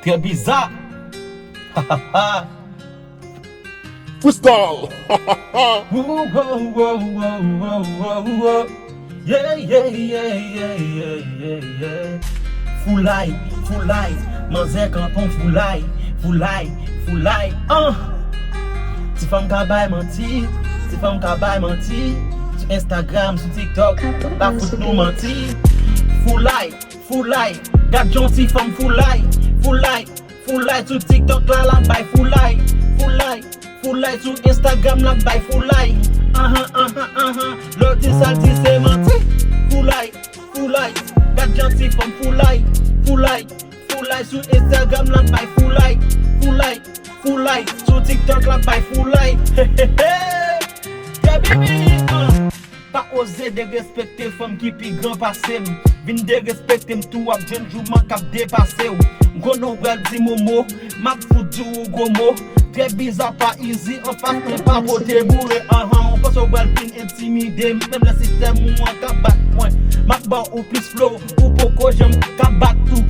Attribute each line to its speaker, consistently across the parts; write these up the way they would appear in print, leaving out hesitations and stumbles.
Speaker 1: Très bizarre.
Speaker 2: Freestyle.
Speaker 1: Whoa, whoa, whoa, whoa, whoa, whoa. Yeah, yeah, yeah, yeah, yeah, yeah, yeah. Full light, manzè kanton full light. Ti femme kabay menti, sur Instagram, sur TikTok, la fout nous menti. Full light, gade gentil femme full light, sur TikTok la bay full light, sur Instagram la bay full light. L'autre ça dit c'est menti. Full light, gade gentil femme full light, sur Instagram la bay full light, sur TikTok la bay full light. Yeah, baby. Pas oser de respecter femme qui pi grand passé. Vin de respecter tout ap jen jouman kap dépassé ou. Gono bral di momo, map foudu ou gomo. Très bizarre, pas easy, en face mais pas beauté bourré. On passe au bral fin intimidé, même le système ou moi kap bat point. Map ban ou plus flow, ou poko j'aime kap bat tout.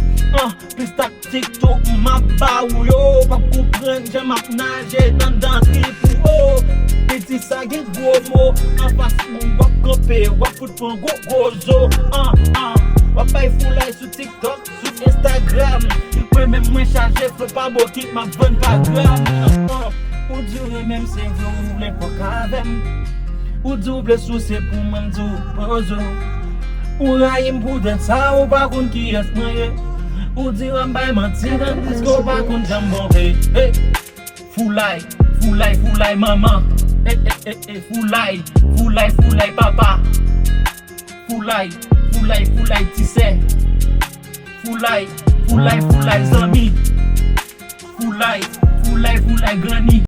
Speaker 1: Plus tactique tout, map ba ou yo. Pas comprendre, j'aime ap nager dans trip ou petit ça gen gros mot. En face mon wap camper, wap foot pon gros zo. Wap bay full life sur TikTok, sur Instagram. Ouais même moins chargé, faut pas beau kit ma bonne pas gramme. Ou dure même c'est vous les pour kavem. Ou double sous c'est pour manzo pozo. Ou raïm pour den ça ou pas kon qui est moyen. Ou dire en bay menti dans disco pas kon jambon hey. Full life maman. Full life papa. Full life tu sais. Full life zami. Full life granny.